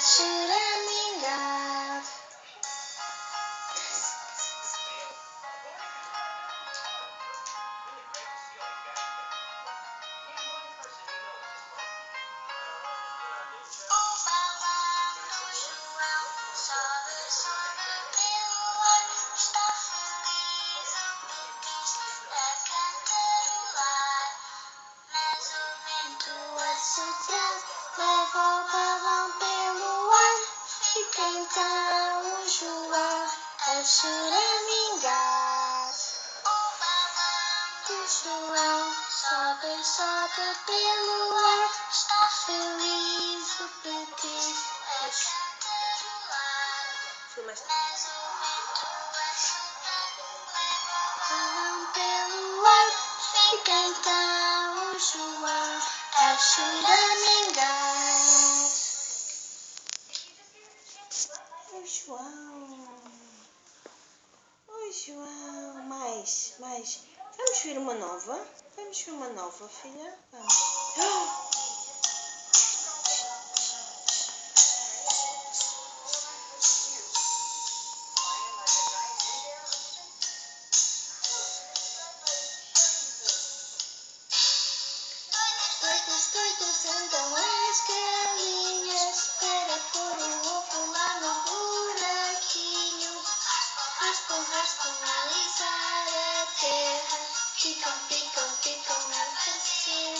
choramingar. O balão do João sobe, sobe pelo ar. Está feliz o Pepis a cantarolar. Mas o vento assoprar leva o balão pelo ar. Fica então o João a choramingar. O balão do João sobe, sobe pelo ar. Está feliz o Pepis a cantarolar. Mas o vento assoprar leva o balão pelo ar. Fica então o João a choramingar. Oi, João. Oi, João. Mais. Vamos ver uma nova? Vamos ver uma nova, filha? Vamos. Doidos andam as galinhas para pôr o ovo lá no buraquinho. Raspam, raspam a alisar a terra. Picam, picam, picam a fazer